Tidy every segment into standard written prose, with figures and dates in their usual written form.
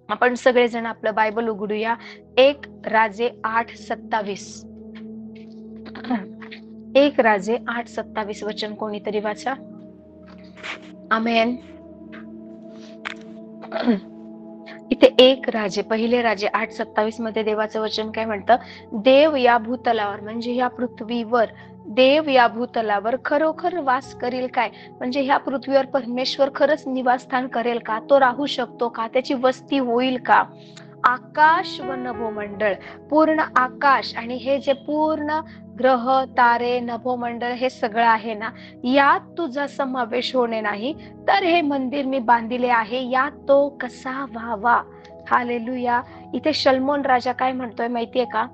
आपण सगळेजण आपलं बायबल उघडूया. 1 राजे 8:27. 1 राजे 8:27 वचन कोणीतरी वाचा. आमेन. इथे 1 राजे, पहिले राजे 8:27 मध्ये देवाचं वचन काय म्हणतं? देव या भूतलावर म्हणजे या पृथ्वीवर, देव या भूतलावर खरोखर वास करील काय? म्हणजे ह्या पृथ्वीवर परमेश्वर खरंच निवासस्थान करेल का? तो राहू शकतो का? त्याची वस्ती होईल का? आकाश व नभोमंडळ, पूर्ण आकाश आणि हे जे पूर्ण ग्रह, तारे, नभोमंडळ हे सगळं आहे ना, यात तुझा समावेश होणे नाही, तर हे मंदिर मी बांधिले आहे, यात तो कसा व्हावा? हालेलुया. इथे शल्मोन राजा काय म्हणतोय माहितीये का?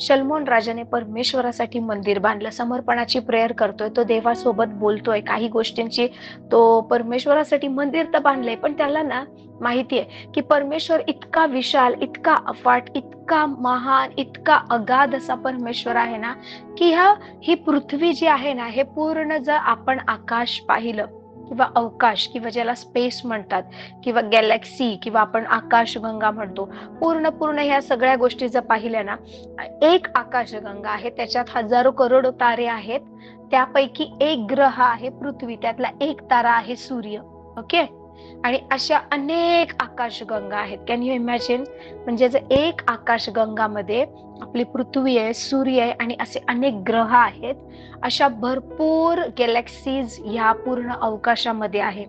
शल्मोन राजाने परमेश्वरासाठी मंदिर बांधलं, समर्पणाची प्रेयर करतोय, तो देवासोबत बोलतोय काही गोष्टींची. तो परमेश्वरासाठी मंदिर तर बांधलंय, पण त्याला ना माहितीये की परमेश्वर इतका विशाल, इतका अफाट, इतका महान, इतका अगाध असा परमेश्वर आहे ना, की ही पृथ्वी जी आहे ना, हे पूर्ण जर आपण आकाश पाहिलं किंवा अवकाश किंवा ज्याला स्पेस म्हणतात किंवा गॅलेक्सी किंवा आपण आकाशगंगा म्हणतो, पूर्ण ह्या सगळ्या गोष्टी जर पाहिल्या ना, एक आकाशगंगा आहे, त्याच्यात हजारो करोडो तारे आहेत, त्यापैकी एक ग्रह आहे पृथ्वी, त्यातला एक तारा आहे सूर्य. ओके. आणि अशा अनेक आकाशगंगा आहेत. Can you imagine? म्हणजे जर एक आकाशगंगामध्ये आपली पृथ्वी आहे, सूर्य आहे आणि असे अनेक ग्रह आहेत, अशा भरपूर गॅलेक्सीज ह्या पूर्ण अवकाशामध्ये आहे.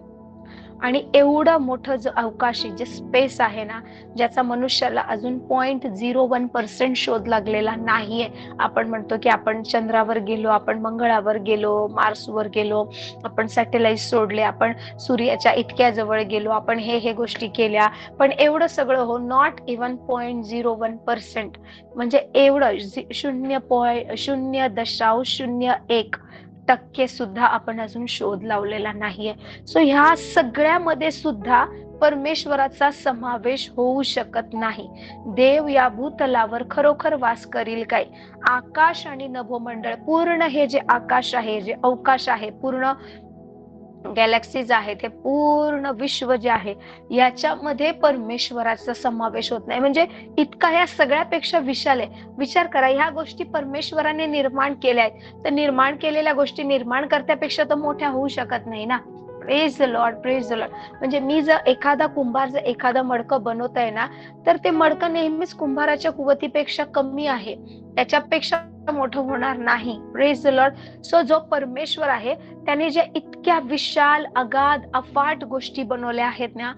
आणि एवढं मोठं जो अवकाश आहे, जे स्पेस आहे ना, ज्याचा मनुष्याला अजून 0.01% शोध लागलेला नाहीये. आपण म्हणतो की आपण चंद्रावर गेलो, आपण मंगळावर गेलो, मार्सवर गेलो, आपण सॅटेलाइट सोडले, आपण सूर्याच्या इतक्या जवळ गेलो, आपण हे गोष्टी केल्या, पण एवढं सगळं हो, नॉट इवन 0.01%, म्हणजे एवढं 0.001% सुद्धा आपण अजून शोध लावलेला नाहीये. सो ह्या सगळ्यामध्ये सुद्धा परमेश्वराचा समावेश होऊ शकत नाही. देव या भूतलावर खरोखर वास करील काय? आकाश आणि नभोमंडळ, पूर्ण हे जे आकाश आहे, जे अवकाश आहे, पूर्ण गॅलेक्सीज आहेत, हे पूर्ण विश्व जे आहे, याच्यामध्ये परमेश्वराचा समावेश होत नाही. म्हणजे इतका या सगळ्यापेक्षा विशाल आहे. विचार करा, ह्या गोष्टी परमेश्वराने निर्माण केल्या आहेत, तर निर्माण केलेल्या गोष्टी निर्माणकर्त्यापेक्षा तर मोठ्या होऊ शकत नाही ना. Praise the Lord, praise the Lord. म्हणजे मी जर एखादा कुंभार जर एखादं मडकं बनवत आहे ना, तर ते मडकं नेहमीच कुंभाराच्या कुवतीपेक्षा कमी आहे, त्याच्यापेक्षा मोठं होणार नाही. Praise the Lord. सो जो परमेश्वर आहे, त्याने ज्या इतक्या विशाल, अगाध, अफाट गोष्टी बनवल्या आहेत ना,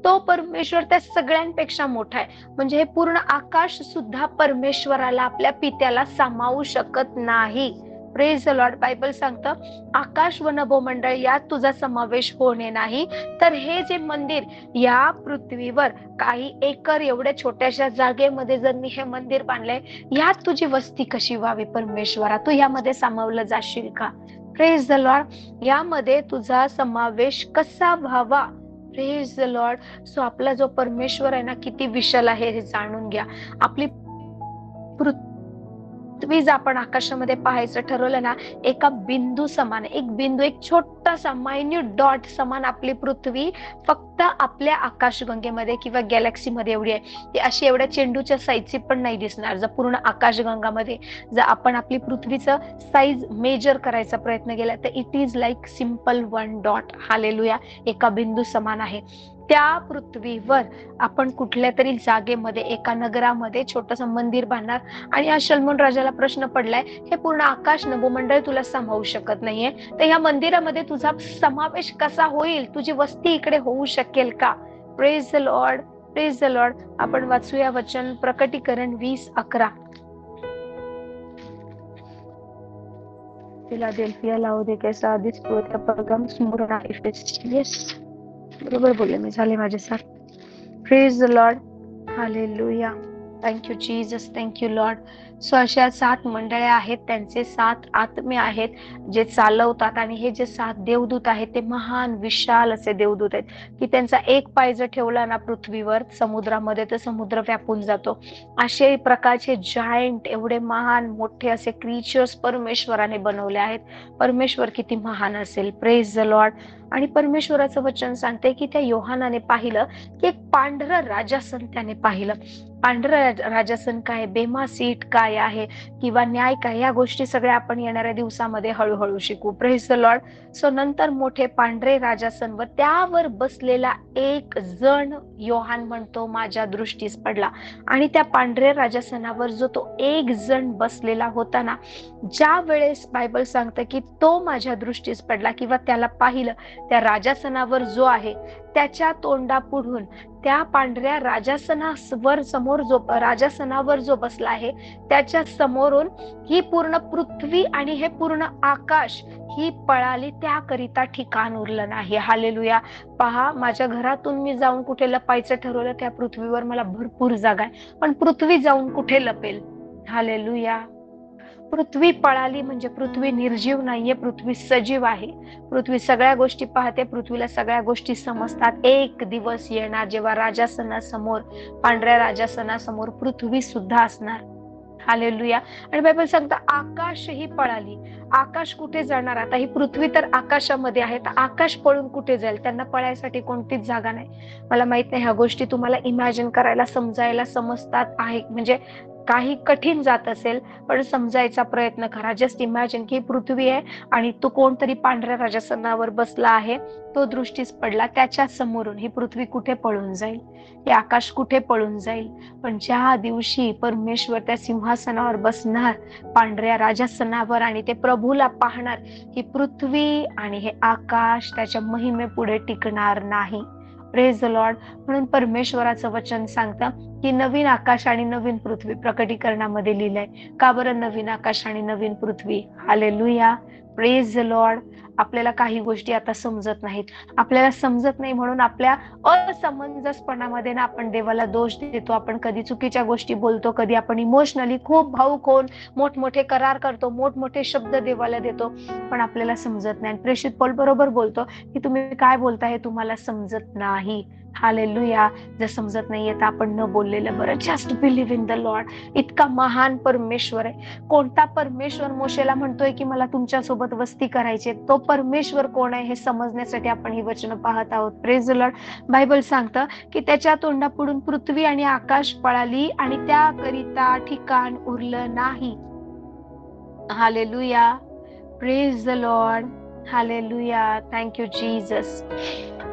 तो परमेश्वर त्या सगळ्यांपेक्षा मोठा आहे. म्हणजे हे पूर्ण आकाश सुद्धा परमेश्वराला, आपल्या पित्याला सामावू शकत नाही. Praise the Lord. बायबल सांगतं, आकाश व नभोमंडळ यात तुझा समावेश होणे नाही, तर हे जे मंदिर या पृथ्वीवर काही एकर एवढ्या छोट्याशा जागेमध्ये जर मी हे मंदिर बांधलंय, यात तुझी वस्ती कशी व्हावी परमेश्वरा? तू यामध्ये सामावलं जाशील का? Praise the Lord. यामध्ये तुझा समावेश कसा व्हावा? Praise the Lord. सो आपला जो परमेश्वर आहे ना, किती विशाल आहे हे जाणून घ्या. आपली पृथ्वी जर आपण आकाशामध्ये पाहायचं ठरवलं ना, एका बिंदू समान, एक बिंदू, एक छोटासा मायन्यूट डॉट समान आपली पृथ्वी फक्त आपल्या आकाशगंगेमध्ये किंवा गॅलेक्सीमध्ये एवढी आहे. ती अशी एवढ्या चेंडूच्या साईजची पण नाही दिसणार. जर पूर्ण आकाशगंगामध्ये जर आपण आपली पृथ्वीचं साईज मेजर करायचा प्रयत्न केला, तर it is like simple one dot. Hallelujah. एका बिंदू समान आहे. त्या पृथ्वीवर आपण कुठल्या तरी जागेमध्ये, एका नगरामध्ये छोटस मंदिर बांधणार, आणि या शल्मोन राजाला प्रश्न पडलाय, हे पूर्ण आकाश नभोमंडळ तुला सामावू शकत नाहीये, तर या मंदिरामध्ये तुझा समावेश कसा होईल? तुझी वस्ती इकडे होऊ शकेल का? Praise the Lord, praise the Lord. आपण वाचूया वचन, प्रकटीकरण 20:11. Philadelphia, Laodicea, Sardis, Pergamum, Smyrna, Ephesus. Yes, बरोबर बोलले मी, झाले माझे साथ. Praise the Lord. Hallelujah. Thank you Jesus, thank you Lord. So अशा 7 मंडळ्या आहेत, त्यांचे 7 आत्मे आहेत जे चालवतात, आणि हे जे 7 देवदूत आहेत ते महान विशाल असे देवदूत आहेत की त्यांचा एक पाय जर ठेवला ना पृथ्वीवर समुद्रामध्ये तर समुद्र व्यापून जातो. असे प्रकारचे जायंट, एवढे महान मोठे असे क्रिएचर्स परमेश्वराने बनवले आहेत. परमेश्वर किती महान असेल. Praise the Lord. आणि परमेश्वराचं वचन सांगते की त्या योहानाने पाहिलं की एक पांढरं राजासन त्याने पाहिलं. पांढरं राजासन काय, बेमा सीट काय आहे किंवा न्याय काय, या गोष्टी सगळ्या आपण येणाऱ्या दिवसामध्ये हळूहळू शिकू. Praise the Lord. सो नंतर मोठे पांढरे राजासन व त्यावर बसलेला एक जण योहान म्हणतो माझ्या दृष्टीस पडला. आणि त्या पांढऱ्या राजासनावर जो तो एक जण बसलेला होता ना, ज्या वेळेस बायबल सांगतं की तो माझ्या दृष्टीस पडला किंवा त्याला पाहिलं, त्या राजासनावर जो आहे त्याच्या तोंडापुढून त्या पांढऱ्या राजासनावर जो बसला आहे त्याच्या समोरून ही पूर्ण पृथ्वी आणि हे पूर्ण आकाश ही पळाली, त्याकरिता ठिकाण उरलं नाही. हालेलुया. पहा, माझ्या घरातून मी जाऊन कुठे लपायचं ठरवलं, त्या पृथ्वीवर मला भरपूर जागा आहे, पण पृथ्वी जाऊन कुठे लपेल. हालेलुया. पृथ्वी पळाली म्हणजे पृथ्वी निर्जीव नाहीये, पृथ्वी सजीव आहे. पृथ्वी सगळ्या गोष्टी पाहते, पृथ्वीला सगळ्या गोष्टी समजतात. एक दिवस येणार जेव्हा राजासनासमोर, पांढऱ्या राजासनासमोर पृथ्वी सुद्धा असणार. हालेलुया. आणि बायबल सांगतं आकाशही पळाली. आकाश कुठे जाणार? आता ही पृथ्वी तर आकाशामध्ये आहे, तर आकाश पळून कुठे जाईल? त्यांना पळायसाठी कोणतीच जागा नाही. मला माहित नाही ह्या गोष्टी तुम्हाला इमॅजिन करायला, समजायला, समजतात आहे म्हणजे काही कठीण जात असेल, पण समजायचा प्रयत्न करा. जस्ट इमॅजिन की पृथ्वी आहे आणि तो कोणतरी पांढऱ्या राजासनावर बसला आहे, तो दृष्टीस पडला, त्याच्या समोरून ही पृथ्वी कुठे पळून जाईल? हे आकाश कुठे पळून जाईल? पण ज्या दिवशी परमेश्वर त्या सिंहासनावर बसणार, पांढऱ्या राजासनावर, आणि ते प्रभूला पाहणार, ही पृथ्वी आणि हे आकाश त्याच्या महिमेपुढे टिकणार नाही. Praise the Lord. म्हणून परमेश्वराचं वचन सांगतं की नवीन आकाश आणि नवीन पृथ्वी प्रकटीकरणामध्ये लिहिलंय. का बरं नवीन आकाश आणि नवीन पृथ्वी? हालेलुया. Praise the Lord. आपल्याला काही गोष्टी आता समजत नाहीत. आपल्याला समजत नाही म्हणून आपल्या असमंजसपणामध्ये ना आपण देवाला दोष देतो. आपण कधी चुकीच्या गोष्टी बोलतो, कधी आपण इमोशनली खूप भावुक होऊन मोठमोठे करार करतो, मोठमोठे शब्द देवाला देतो, पण आपल्याला समजत नाही. प्रेषित पौल बरोबर बोलतो की तुम्ही काय बोलता हे तुम्हाला समजत नाही. हालेलुया. जर समजत नाहीये तर आपण न बोललेलं बरं. Just believe in the Lord. इतका महान परमेश्वर आहे. कोणता परमेश्वर मोशेला म्हणतोय की मला तुमच्या सोबत वस्ती करायची? तो परमेश्वर कोण आहे हे समजण्यासाठी आपण ही वचनं पाहत आहोत. Praise the Lord. बायबल सांगतं की त्याच्या तोंडापुढून पृथ्वी आणि आकाश पळाली आणि त्याकरिता ठिकाण उरलं नाही. Hallelujah. Praise the Lord. Hallelujah. Thank you Jesus.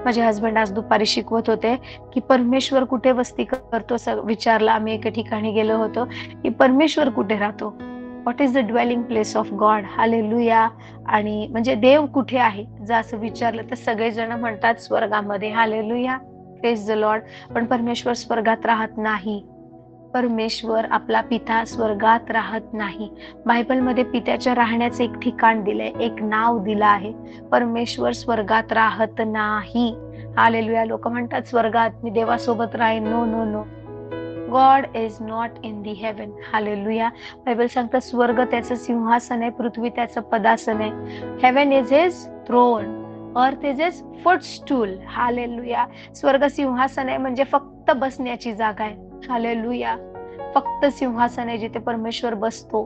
माझे हस्बंड आज दुपारी शिकवत होते की परमेश्वर कुठे वस्ती करतो. विचारलं आम्ही, एका ठिकाणी गेलो होतो की परमेश्वर कुठे राहतो, what is the dwelling place of God. Hallelujah. आणि म्हणजे देव कुठे आहे जर असं विचारलं तर सगळेजण म्हणतात स्वर्गामध्ये. हालेलुया. Praise the Lord. पण परमेश्वर स्वर्गात राहत नाही. परमेश्वर आपला पिता स्वर्गात राहत नाही. बायबलमध्ये पित्याच्या राहण्याचं एक ठिकाण दिलंय, एक नाव दिलं आहे. परमेश्वर स्वर्गात राहत नाही. हालेलुया. लोक म्हणतात स्वर्गात मी देवासोबत राहीन. No no no. God is not in the heaven. Hallelujah. Bible सांगतं स्वर्ग त्याचं सिंहासन आहे, पृथ्वी त्याचं पदासन आहे. Heaven is his throne, earth is his footstool. Hallelujah. स्वर्ग सिंहासन आहे म्हणजे फक्त बसण्याची जागा आहे. हालेलुया. फक्त सिंहासन आहे जिथे परमेश्वर बसतो,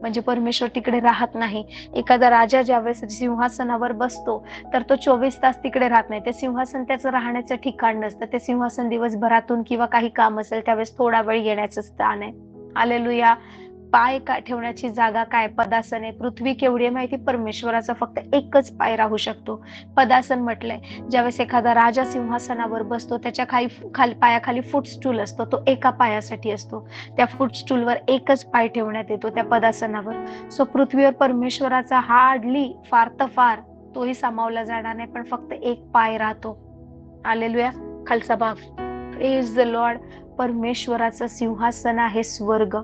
म्हणजे परमेश्वर तिकडे राहत नाही. एखादा राजा ज्यावेळेस सिंहासनावर बसतो तर तो 24 तास तिकडे राहत नाही. ते सिंहासन त्याचं राहण्याचं ठिकाण नसतं. ते सिंहासन दिवसभरातून किंवा काही काम असेल त्यावेळेस थोडा वेळ येण्याचं स्थान आहे. हालेलुया. पाय काय ठेवण्याची जागा काय? पदासन आहे. पृथ्वी केवढी आहे माहिती? परमेश्वराचा फक्त एकच पाय राहू शकतो. पदासन म्हटलंय. ज्यावेळेस एखादा राजा सिंहासनावर बसतो त्याच्या पायाखाली फुटस्टूल असतो, तो एका पायासाठी असतो. त्या फुटस्टूलवर एकच पाय ठेवण्यात येतो, त्या पदासनावर. सो पृथ्वीवर परमेश्वराचा हार्डली, फार तर फार तोही सामावला जाणार नाही, पण फक्त एक पाय राहतो. हालेलुया. खालचा भाग. Praise the Lord. परमेश्वराचं सिंहासन आहे स्वर्ग.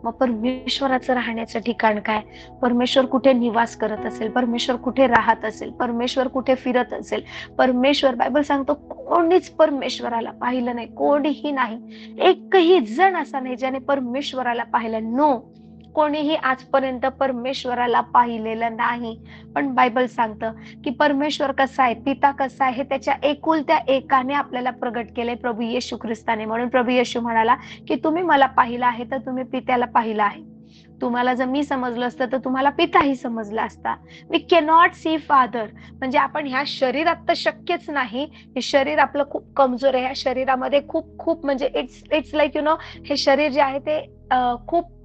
मग परमेश्वराचं राहण्याचं ठिकाण काय? परमेश्वर कुठे निवास करत असेल, परमेश्वर कुठे राहत असेल, परमेश्वर कुठे फिरत असेल, परमेश्वर, बायबल सांगतो कोणीच परमेश्वराला पाहिलं नाही, कोणीही नाही, एकही जण असा नाही ज्याने परमेश्वराला पाहिलं. नो, कोणीही आजपर्यंत परमेश्वराला पाहिलेलं नाही. पण बायबल सांगतं की परमेश्वर कसा आहे, पिता कसा आहे, हे त्याच्या एकुलत्या एकाने आपल्याला प्रगट केले, प्रभू येशू ख्रिस्ताने. म्हणून प्रभू येशू म्हणाला की तुम्ही मला पाहिलं आहे तर तुम्ही पित्याला पाहिलं आहे. तुम्हाला जर मी समजलं असतं तर तुम्हाला पिताही समजला असता. We cannot see father. म्हणजे आपण ह्या शरीरात तर शक्यच नाही. हे शरीर आपलं खूप कमजोर आहे. ह्या शरीरामध्ये खूप खूप म्हणजे इट्स लाईक हे शरीर जे आहे ते खूप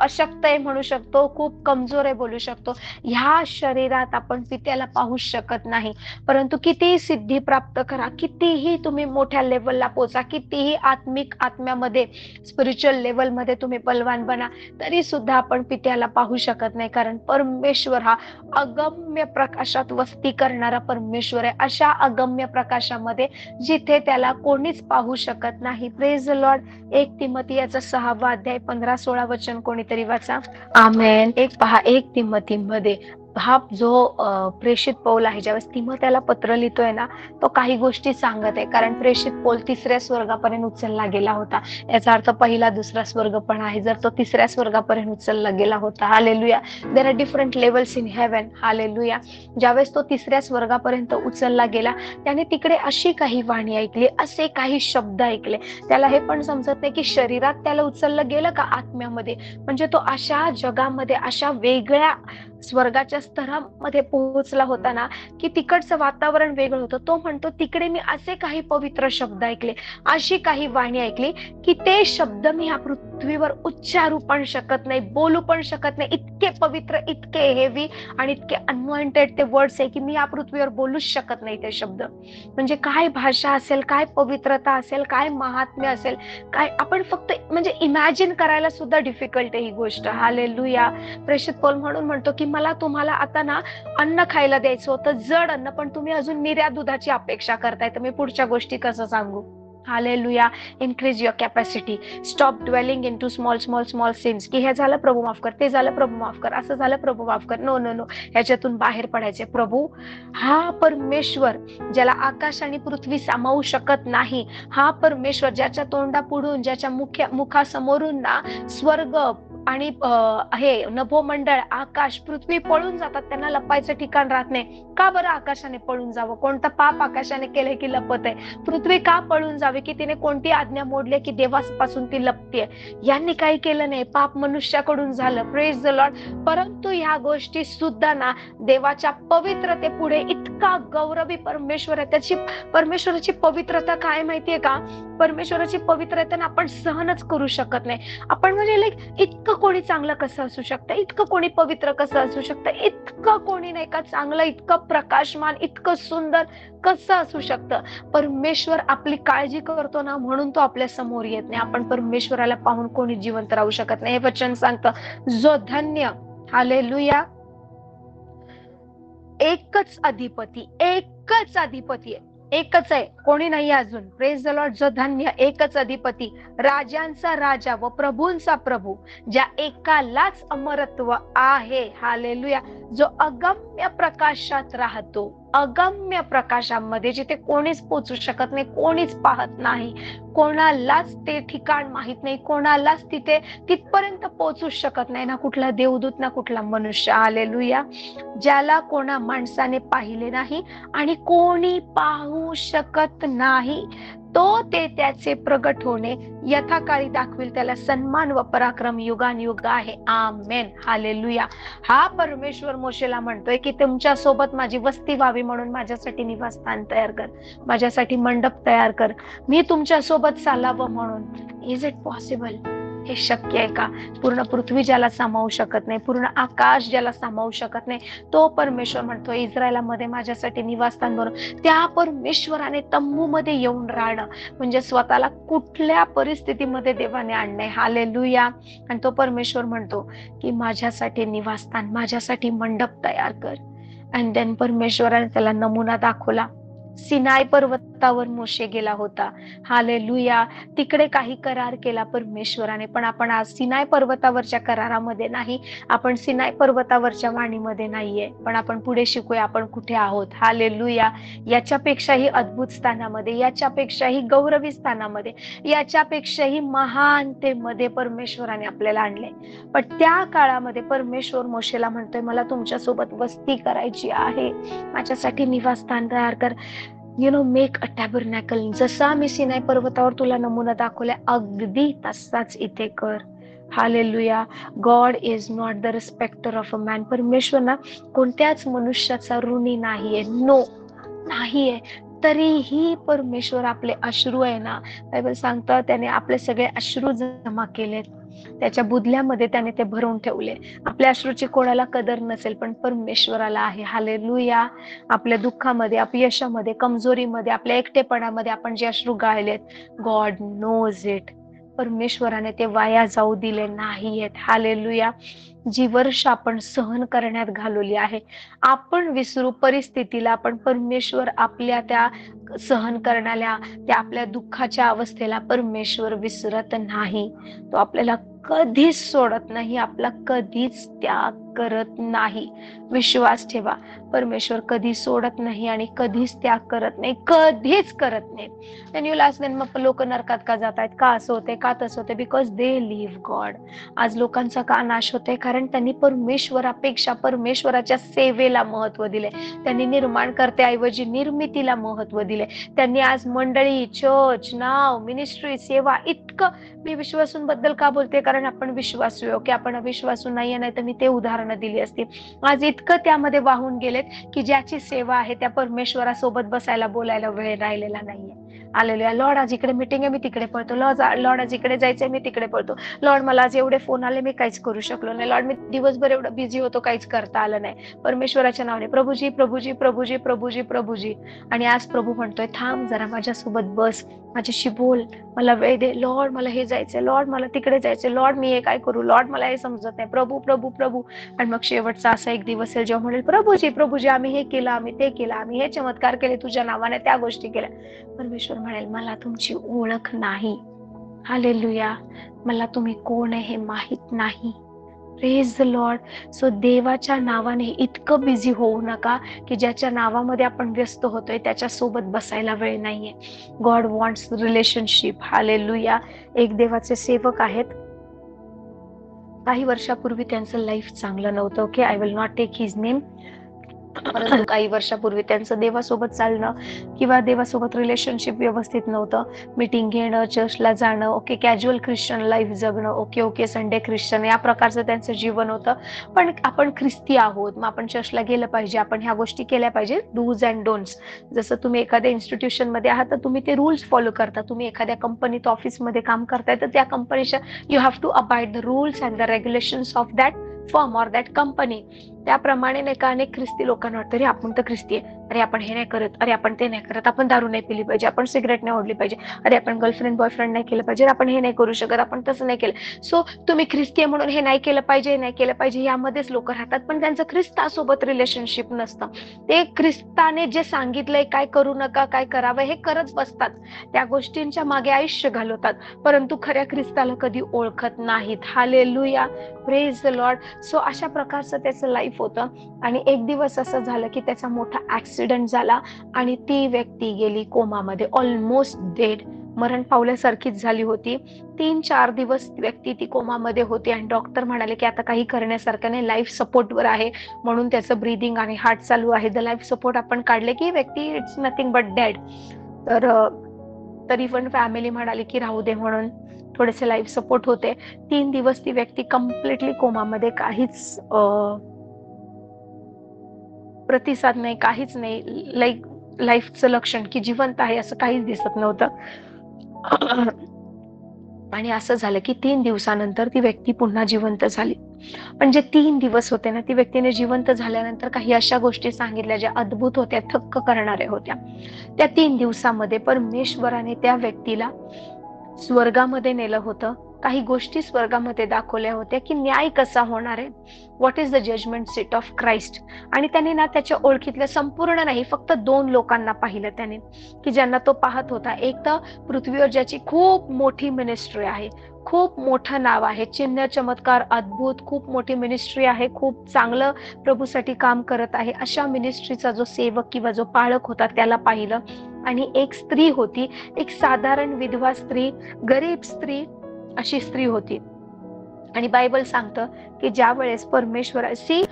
अशक्त आहे म्हणू शकतो, खूप कमजोर आहे बोलू शकतो. ह्या शरीरात आपण पित्याला पाहू शकत नाही. परंतु कितीही सिद्धी प्राप्त करा, कितीही तुम्ही मोठ्या लेवलला पोहोचा, कितीही आत्मिक आत्म्यामध्ये, स्पिरिच्युअल लेवलमध्ये तुम्ही बलवान बना, तरी सुद्धा आपण पित्याला पाहू शकत नाही. कारण परमेश्वर हा अगम्य प्रकाशात वस्ती करणारा परमेश्वर आहे. अशा अगम्य प्रकाशामध्ये जिथे त्याला कोणीच पाहू शकत नाही. Praise the Lord. 1 तिमोथेयाचा 6वा अध्याय 15-16 वचन कोणीतरी वाचा. आमेन. पहा 1 तिमोथीमध्ये हा जो प्रेषित पौल आहे, ज्यावेळेस तिमोथेला पत्र लिहितोय ना, तो काही गोष्टी सांगत आहे. कारण प्रेषित पौल 3ऱ्या स्वर्गापर्यंत उचलला गेला होता. याचा अर्थ पहिला दुसरा स्वर्ग पण आहे. जर तो 3ऱ्या स्वर्गापर्यंत उचलला गेला होता, hallelujah, there are different levels in heaven, hallelujah. ज्यावेळेस तो 3ऱ्या स्वर्गापर्यंत उचलला गेला, त्याने तिकडे अशी काही वाणी ऐकली, असे काही शब्द ऐकले. त्याला हे पण समजत नाही की शरीरात त्याला उचललं गेलं का आत्म्यामध्ये. म्हणजे तो अशा जगामध्ये, अशा वेगळ्या स्वर्गाच्या स्तरामध्ये पोहोचला होता ना, की तिकडचं वातावरण वेगळं होतं. तो म्हणतो तिकडे मी असे काही पवित्र शब्द ऐकले, अशी काही वाणी ऐकली की ते शब्द मी ह्या पृथ्वीवर उच्चारू पण शकत नाही, बोलू पण शकत नाही. इतके पवित्र, इतके हेवी आणि इतके अनॉइंटेड ते वर्ड्स आहे की मी या पृथ्वीवर बोलूच शकत नाही ते शब्द. म्हणजे काय भाषा असेल, काय पवित्रता असेल, काय महात्म्य असेल, काय आपण फक्त म्हणजे इमॅजिन करायला सुद्धा डिफिकल्ट आहे ही गोष्ट. हालेलुया. प्रेषित पौल म्हणून म्हणतो की मला तुम्हाला आता ना अन्न खायला द्यायचं होतं, जड अन्न, पण तुम्ही अजून निर्या दुधाची अपेक्षा करताय, तर मी पुढच्या गोष्टी कसं सांगू. Hallelujah. Increase your capacity. Stop dwelling in too small small small sins, की हे झालं प्रभू माफ कर, ते झालं प्रभू माफ कर, असं झालं प्रभू माफ कर. नो नो नो, ह्याच्यातून बाहेर पडायचे. प्रभू हा परमेश्वर ज्याला आकाश आणि पृथ्वी सामावू शकत नाही, हा परमेश्वर ज्याच्या तोंडापुढून, ज्याच्या मुखासमोरून ना स्वर्ग आणि हे नभोमंडळ, आकाश, पृथ्वी पळून जातात, त्यांना लपायचं ठिकाण राहत नाही. का बरं आकाशाने पळून जावं? कोणतं पाप आकाशाने केलंय की लपत आहे? पृथ्वी का पळून जावे की तिने कोणती आज्ञा मोडली की देवापासून ती लपतेय? यांनी काही केलं नाही, पाप मनुष्याकडून झालं. Praise the Lord. परंतु ह्या गोष्टी सुद्धा ना देवाच्या पवित्रते पुढे इतका गौरवी परमेश्वर आहे. त्याची परमेश्वराची पवित्रता काय माहितीये का? परमेश्वराची पवित्रता आपण सहनच करू शकत नाही. आपण म्हणजे लाईक इतकं कोणी चांगलं कसं असू शकतं, इतकं कोणी पवित्र कसं असू शकतं, इतकं कोणी नाही का चांगलं, इतकं प्रकाशमान, इतकं सुंदर कसं असू शकतं. परमेश्वर आपली काळजी करतो ना, म्हणून तो आपल्या समोर येत नाही. आपण परमेश्वराला पाहून कोणी जिवंत राहू शकत नाही. हे वचन सांगतं, जो धन्य, हालेलुया, एकच अधिपती, एकच अधिपती आहे, एकच आहे, कोणी नाही अजून. Praise the Lord. जो धन्य, एकच अधिपती, राजांचा राजा व प्रभूंचा प्रभू, ज्या एकालाच अमरत्व आहे, हालेलुया, जो अगम्य प्रकाशात राहतो, अगम्य प्रकाशामध्ये, जिथे कोणीच पोचू शकत नाही, कोणीच पाहत नाही, कोणालाच ते ठिकाण माहित नाही, कोणालाच तिथे तिथपर्यंत पोहोचू शकत नाही, ना कुठला देवदूत ना कुठला मनुष्य. हालेलुया. ज्याला कोणा माणसाने पाहिले नाही आणि कोणी पाहू शकत नाही, तो ते त्याचे प्रगट होणे यथाकाळी दाखवेल. त्याला सन्मान व पराक्रम युगानुयुग आहे. आमेन. हालेलुया. हा परमेश्वर मोशेला म्हणतोय की तुमच्या सोबत माझी वस्ती व्हावी, म्हणून माझ्यासाठी निवासस्थान तयार कर, माझ्यासाठी मंडप तयार कर, मी तुमच्या सोबत चालावं म्हणून. Is it possible? हे शक्य आहे का? पूर्ण पृथ्वी ज्याला सामावू शकत नाही, पूर्ण आकाश ज्याला सामावू शकत नाही, तो परमेश्वर म्हणतो इस्रायलामध्ये माझ्यासाठी निवासस्थान बनव. त्या परमेश्वराने तंबूमध्ये येऊन राहणं म्हणजे स्वतःला कुठल्या परिस्थितीमध्ये देवाने आणणे. हालेलुया. आणि तो परमेश्वर म्हणतो की माझ्यासाठी निवासस्थान, माझ्यासाठी मंडप तयार कर. आणि देन परमेश्वराने त्याला नमुना दाखवला सिनाय पर्वतावर मोशे गेला होता. हालेलुया. तिकडे काही करार केला परमेश्वराने, पण आपण आज सिनाय पर्वतावरच्या करारामध्ये नाही, आपण सिनाय पर्वतावरच्या वाणीमध्ये नाहीये. पण आपण पुढे शिकूया आपण कुठे आहोत. हालेलुया. याच्यापेक्षाही अद्भुत स्थानामध्ये, याच्यापेक्षाही गौरवी स्थानामध्ये, याच्यापेक्षाही महानतेमध्ये परमेश्वराने आपल्याला आणले. पण त्या काळामध्ये परमेश्वर मोशेला म्हणतोय, मला तुमच्यासोबत वस्ती करायची आहे, माझ्यासाठी निवासस्थान तयार कर. Make a tabernacle. जसा मी सिनाय पर्वतावर तुला नमुना दाखवलाय, अगदी तसाच इथे कर. Hallelujah. God is not the respecter of a man. परमेश्वर ना कोणत्याच मनुष्याचा ऋणी नाहीये. नो, नाहीये. तरीही परमेश्वर आपले अश्रू आहे ना, बायबल सांगतं त्याने आपले सगळे अश्रू जमा केलेत, त्याच्या बुधल्यामध्ये त्याने ते भरून ठेवले. आपल्या अश्रूची कोणाला कदर नसेल, पण परमेश्वराला आहे. हालेलुया. आपल्या दुःखामध्ये, अपयशामध्ये, कमजोरीमध्ये, आपल्या एकटेपणामध्ये आपण जे अश्रू गाळलेत, गॉड नोज इट. परमेश्वराने ते वाया जाऊ दिले नाहीयेत. हालेलुया. जी वर्ष आपण सहन करण्यात घालवली आहे, आपण विसरू परिस्थितीला, पण परमेश्वर आपल्या त्या सहन करण्याला, त्या आपल्या दुःखाच्या अवस्थेला परमेश्वर विसरत नाही. तो आपल्याला कधीच सोडत नाही, आपला कधीच त्याग करत नाही. विश्वास ठेवा, परमेश्वर कधी सोडत नाही आणि कधीच त्याग करत नाही, कधीच करत नाही. आणि लास्ट देन मग लोक नरकात का जात आहेत, का असं होते, का तसं होते? Because they live God. आज लोकांचा का नाश होते? कारण त्यांनी परमेश्वरापेक्षा परमेश्वराच्या सेवेला महत्व दिले. त्यांनी निर्माणकर्त्याऐवजी निर्मितीला महत्व दिले. त्यांनी आज मंडळी, चर्च, नाव, मिनिस्ट्री, सेवा इतकं, मी विश्वासूंबद्दल का बोलते? कारण आपण विश्वासू आहे. ओके, आपण अविश्वासू नाहीये, नाही तर मी ते उदाहरणं दिली असती. आज इतकं त्यामध्ये वाहून गेलेत की ज्याची सेवा आहे त्या परमेश्वरासोबत बसायला, बोलायला वेळ राहिलेला नाहीये. आलेल्या लॉर्ड, आज इकडे मीटिंग आहे, मी तिकडे पळतो. लॉर्ड, आज इकडे जायचंय, मी तिकडे पळतो. लॉर्ड, मला आज एवढे फोन आले, मी काहीच करू शकलो नाही. लॉर्ड, मी दिवसभर एवढं बिझी होतो, काहीच करता आलं नाही. परमेश्वराच्या नावाने प्रभूजी, प्रभूजी, प्रभूजी, प्रभूजी, प्रभूजी. आणि आज प्रभू म्हणतोय, थांब जरा, माझ्यासोबत बस, माझ्याशी बोल, मला वेळ दे. लॉर्ड, मला हे जायचंय. लॉर्ड, मला तिकडे जायचंय. लॉर्ड, मी हे काय करू? लॉर्ड, मला हे समजत नाही. प्रभू, प्रभू, प्रभू. आणि मग शेवटचा असा एक दिवस येईल जेव्हा म्हणेल, प्रभूजी, प्रभूजी, आम्ही हे केलं, आम्ही ते केलं, आम्ही हे चमत्कार केले तुझ्या नावाने, त्या गोष्टी केल्या. परमेश्वर म्हणेल, मला तुमची ओळख नाही. हालेलुया. मला तुम्ही कोण आहे हे माहित नाही. Praise the Lord. सो देवाच्या नावाने इतकं बिझी होऊ नका की ज्याच्या नावामध्ये आपण व्यस्त होतोय त्याच्या सोबत बसायला वेळ नाहीये. God wants relationship. हालेलुया. एक देवाचे सेवक आहेत, काही वर्षापूर्वी त्यांचं लाईफ चांगलं नव्हतं. Okay, I will not take his name. परंतु काही वर्षापूर्वी त्यांचं देवासोबत चालणं किंवा देवासोबत रिलेशनशिप व्यवस्थित नव्हतं. मीटिंग घेणं, चर्चला जाणं, ओके, कॅज्युअल ख्रिश्चन लाईफ जगणं, ओके, संडे ख्रिश्चन, या प्रकारचं त्यांचं जीवन होतं. पण आपण ख्रिस्ती आहोत, मग आपण चर्चला गेलं पाहिजे, आपण ह्या गोष्टी केल्या पाहिजे, डूज अँड डोंट्स. जसं तुम्ही एखाद्या इन्स्टिट्यूशन मध्ये आहात तर तुम्ही ते रूल्स फॉलो करता. तुम्ही एखाद्या कंपनीत, ऑफिसमध्ये काम करताय तर त्या कंपनीच्या you have to abide the rules and the regulations of that firm or that company. त्याप्रमाणे नाही का, अनेक ख्रिस्ती लोकांना वाटतं, अरे आपण तर ख्रिस्ती आहे, अरे आपण हे नाही करत, अरे आपण ते नाही करत, आपण दारू नाही पिली पाहिजे, आपण सिगरेट नाही ओढली पाहिजे, अरे आपण गर्लफ्रेंड बॉयफ्रेंड नाही केलं पाहिजे, आपण हे नाही करू शकत, आपण तसं नाही केलं. सो तुम्ही ख्रिस्ती आहे म्हणून हे नाही केलं पाहिजे, नाही केलं पाहिजे, यामध्येच लोक राहतात. पण त्यांचं ख्रिस्तासोबत रिलेशनशिप नसतं. ते ख्रिस्ताने जे सांगितलंय, काय करू नका, काय करावं, हे करत बसतात. त्या गोष्टींच्या मागे आयुष्य घालवतात, परंतु खऱ्या ख्रिस्ताला कधी ओळखत नाहीत. Hallelujah. Praise the Lord. So अशा प्रकारचं त्याचं लाईफ होतं. आणि एक दिवस असं झालं की त्याचा मोठा ऍक्सिडेंट झाला आणि ती व्यक्ती गेली कोमामध्ये, ऑलमोस्ट डेड, मरण पावल्यासारखीच झाली होती. 3-4 दिवस व्यक्ती ती कोमामध्ये होती आणि डॉक्टर म्हणाले की आता काही करण्यासारखं नाही, लाईफ सपोर्टवर आहे, म्हणून त्याचं ब्रीदिंग आणि हार्ट चालू आहे. द लाईफ सपोर्ट आपण काढले की व्यक्ती इट्स नथिंग बट डेड. तर तरी पण फॅमिली म्हणाली की राहू दे, म्हणून थोडेसे लाईफ सपोर्ट होते. 3 दिवस ती व्यक्ती कम्प्लिटली कोमामध्ये, काहीच प्रतिसाद नाही, काहीच नाही, लाईफचं लक्षण की जिवंत आहे असं काहीच दिसत नव्हतं. आणि असं झालं की 3 दिवसानंतर ती व्यक्ती पुन्हा जिवंत झाली. पण जे 3 दिवस होते ना, ती व्यक्तीने जिवंत झाल्यानंतर काही अशा गोष्टी सांगितल्या ज्या अद्भुत होत्या, थक्क करणाऱ्या होत्या. त्या 3 दिवसामध्ये परमेश्वराने त्या व्यक्तीला स्वर्गामध्ये नेलं होतं काही गोष्टी स्वर्गामध्ये दाखवल्या होत्या की न्याय कसा होणार आहे, what is the judgment seat of Christ. आणि त्याने ना त्याच्या ओळखीतल्या संपूर्ण नाही, फक्त 2 लोकांना पाहिलं त्याने, की ज्यांना तो पाहत होता. एक तर पृथ्वीवर ज्याची खूप मोठी मिनिस्ट्री आहे, खूप मोठं नाव आहे, चिन्ह चमत्कार अद्भुत, खूप मोठी मिनिस्ट्री आहे, खूप चांगलं प्रभूसाठी काम करत आहे, अशा मिनिस्ट्रीचा जो सेवक किंवा जो पाळक होता त्याला पाहिलं. आणि एक स्त्री होती, एक साधारण विधवा स्त्री, गरीब स्त्री, अशी स्त्री होती. आणि बायबल सांगतं की ज्या वेळेस परमेश्वराशी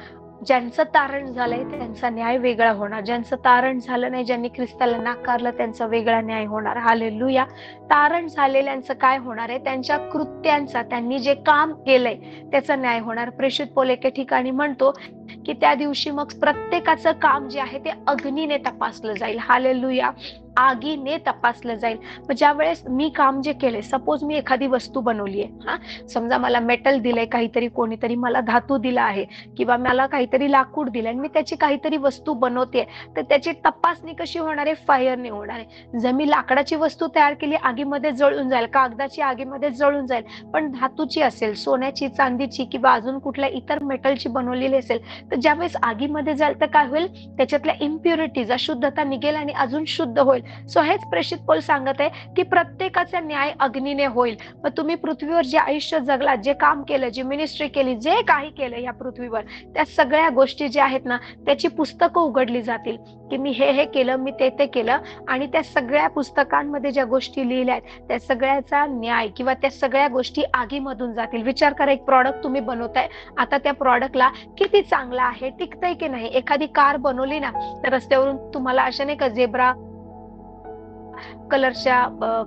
ज्यांचं तारण झालंय त्यांचा न्याय वेगळा होणार, ज्यांचं तारण झालं नाही, ज्यांनी ख्रिस्ताला नाकारलं त्यांचा वेगळा न्याय होणार. हालेलुया. तारण झालेल्यांचं काय होणार आहे, त्यांच्या कृत्यांचा, त्यांनी जे काम केलंय त्याचा न्याय होणार. प्रेषित पौल एके ठिकाणी म्हणतो की त्या दिवशी मग प्रत्येकाचं काम जे आहे ते अग्नीने तपासलं जाईल. हालेलुया. आगीने तपासलं जाईल. मग ज्या वेळेस मी काम जे केले, सपोज मी एखादी वस्तू बनवलीये, समजा मला मेटल दिलंय, काहीतरी कोणीतरी मला धातू दिला आहे किंवा मला काहीतरी लाकूड दिलंय आणि मी त्याची काहीतरी वस्तू बनवते, तर त्याची तपासणी कशी होणार आहे, फायरने होणार आहे. जर मी लाकडाची वस्तू तयार केली, आगीमध्ये जळून जाईल, कागदाची आगीमध्ये जळून जाईल. पण धातूची असेल, सोन्याची, चांदीची किंवा अजून कुठल्या इतर मेटलची बनवलेली असेल, तर ज्यावेळेस आगीमध्ये जाईल तर काय होईल, त्याच्यातल्या इम्प्युरिटीज, अशुद्धता निघेल आणि अजून शुद्ध होईल. सो हेच प्रेषित पौल सांगत आहे की प्रत्येकाचा न्याय अग्नीने होईल. मग तुम्ही पृथ्वीवर जे आयुष्य जगलात, जे काम केलं, जी मिनिस्ट्री केली, जे काही केलं या पृथ्वीवर, त्या सगळ्या गोष्टी ज्या आहेत ना, त्याची पुस्तकं उघडली जातील की मी हे केलं, मी ते केलं. आणि त्या सगळ्या पुस्तकांमध्ये ज्या गोष्टी लिहिल्या आहेत त्या सगळ्याचा न्याय किंवा त्या सगळ्या गोष्टी आगीमधून जातील. विचार करा, एक प्रॉडक्ट तुम्ही बनवताय, आता त्या प्रॉडक्टला किती चांगला आहे, टिकतंय की नाही. एखादी कार बनवली ना, तर रस्त्यावरून तुम्हाला अशा नाही का झेब्रा कलरच्या,